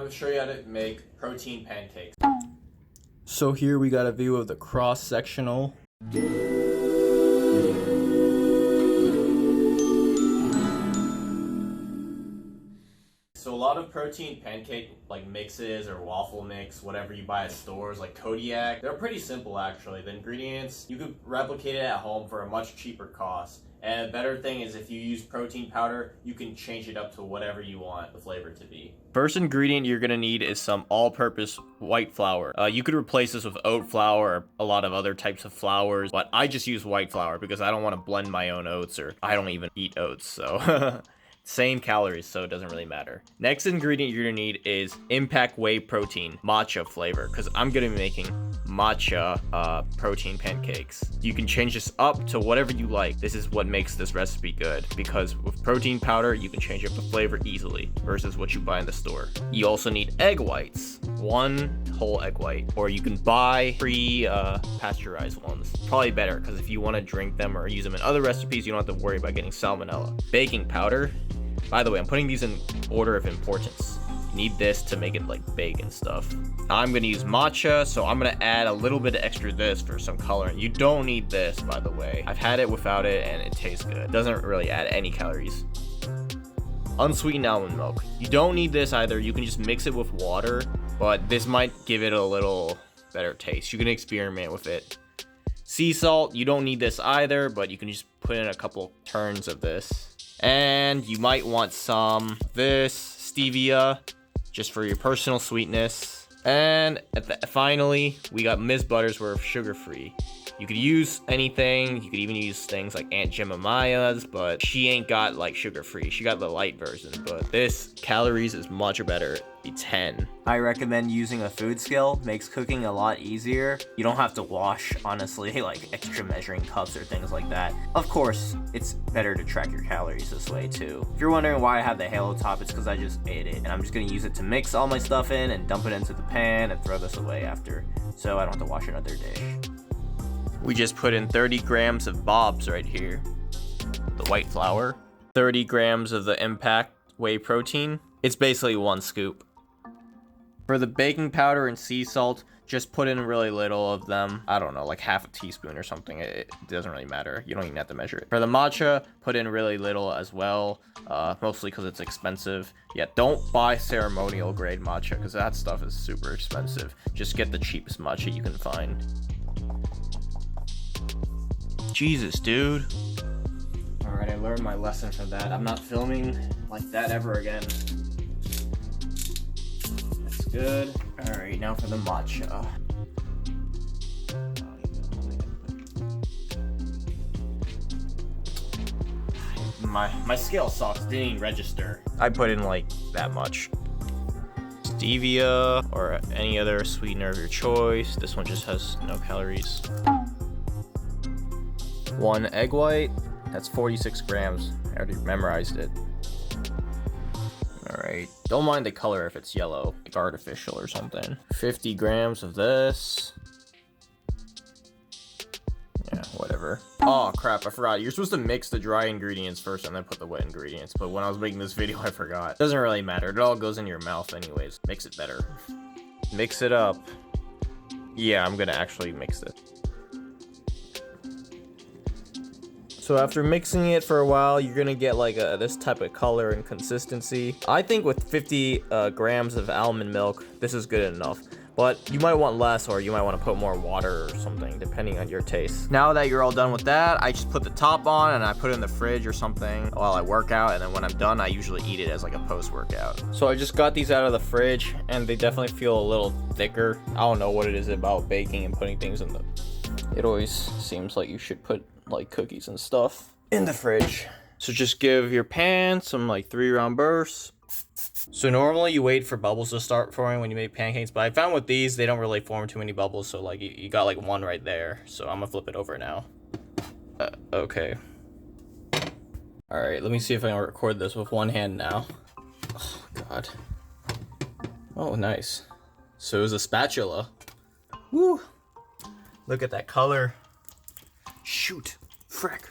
going to show you how to make protein pancakes. So here we got a view of the cross-sectional. So a lot of protein pancake like mixes or waffle mix, whatever you buy at stores like Kodiak, they're pretty simple actually. The ingredients, you could replicate it at home for a much cheaper cost. And the better thing is if you use protein powder, you can change it up to whatever you want the flavor to be. First ingredient you're gonna need is some all-purpose white flour. You could replace this with oat flour or a lot of other types of flours, but I just use white flour because I don't want to blend my own oats, or I don't even eat oats, so same calories, so it doesn't really matter. Next ingredient you're gonna need is Impact Whey Protein Matcha flavor, because I'm gonna be making matcha protein pancakes. You can change this up to whatever you like. This is what makes this recipe good, because with protein powder you can change up the flavor easily versus what you buy in the store. You also need egg whites, 1 whole egg white, or you can buy pasteurized ones. Probably better, because if you want to drink them or use them in other recipes, you don't have to worry about getting salmonella. Baking powder. By the way, I'm putting these in order of importance. You need this to make it like bake and stuff. I'm gonna use matcha, so I'm gonna add a little bit of extra this for some color. You don't need this, by the way. I've had it without it and it tastes good. It doesn't really add any calories. Unsweetened almond milk. You don't need this either. You can just mix it with water, but this might give it a little better taste. You can experiment with it. Sea salt. You don't need this either, but you can just put in a couple turns of this. And you might want some of this stevia, just for your personal sweetness. And finally, we got Miss Buttersworth sugar-free. You could use anything. You could even use things like Aunt Jemima's, but she ain't got like sugar-free. She got the light version, but this calories is much better. It's 10. I recommend using a food scale. Makes cooking a lot easier. You don't have to wash, honestly, like extra measuring cups or things like that. Of course, it's better to track your calories this way too. If you're wondering why I have the halo top, it's because I just ate it, and I'm just gonna use it to mix all my stuff in and dump it into the pan and throw this away after, so I don't have to wash another dish. We just put in 30 grams of Bob's right here. The white flour. 30 grams of the Impact Whey Protein. It's basically 1 scoop. For the baking powder and sea salt, just put in really little of them. I don't know, like half a teaspoon or something. It doesn't really matter. You don't even have to measure it. For the matcha, put in really little as well, mostly because it's expensive. Yeah, don't buy ceremonial grade matcha, because that stuff is super expensive. Just get the cheapest matcha you can find. Jesus, dude. Alright, I learned my lesson from that. I'm not filming like that ever again. That's good. Alright, now for the matcha. My scale sucks. Didn't even register. I put in like that much. Stevia or any other sweetener of your choice. This one just has no calories. 1 egg white, that's 46 grams. I already memorized it. Alright, don't mind the color if it's yellow, like artificial or something. 50 grams of this. Yeah, whatever. Oh crap, I forgot. You're supposed to mix the dry ingredients first and then put the wet ingredients, but when I was making this video, I forgot. Doesn't really matter, it all goes in your mouth anyways. Makes it better. Mix it up. Yeah, I'm gonna actually mix it. So after mixing it for a while, you're gonna get like this type of color and consistency. I think with 50 grams of almond milk, this is good enough. But you might want less, or you might want to put more water or something, depending on your taste. Now that you're all done with that, I just put the top on and I put it in the fridge or something while I work out. And then when I'm done, I usually eat it as like a post-workout. So I just got these out of the fridge and they definitely feel a little thicker. I don't know what it is about baking and putting things in the... It always seems like you should put like cookies and stuff in the fridge. So just give your pan some like 3-round bursts. So normally you wait for bubbles to start forming when you make pancakes, but I found with these they don't really form too many bubbles, so like you got like 1 right there. So I'm gonna flip it over now. Okay. All right, let me see if I can record this with 1 hand now. Oh god. Oh nice. So it was a spatula. Woo! Look at that color. Shoot. Frick.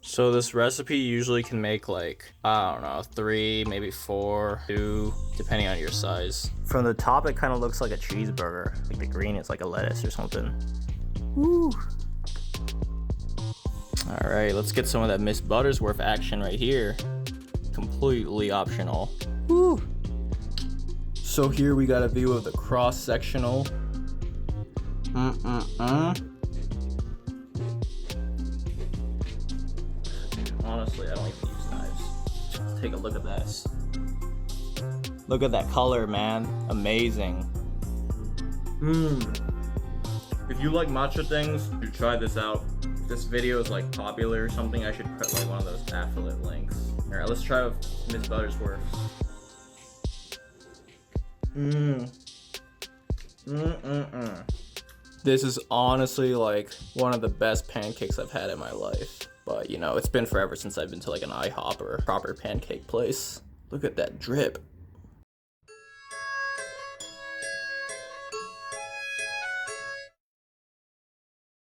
So this recipe usually can make like, I don't know, 3, maybe 4, 2, depending on your size. From the top, it kind of looks like a cheeseburger. Like the green is like a lettuce or something. Woo. All right, let's get some of that Miss Buttersworth action right here. Completely optional. Woo. So here we got a view of the cross-sectional. Honestly, I don't even use knives. Take a look at this. Look at that color, man. Amazing. If you like matcha things, you try this out. If this video is like popular or something, I should put like one of those affiliate links. All right, let's try with Miss Buttersworth. This is honestly like one of the best pancakes I've had in my life. But you know, it's been forever since I've been to like an IHOP or a proper pancake place. Look at that drip.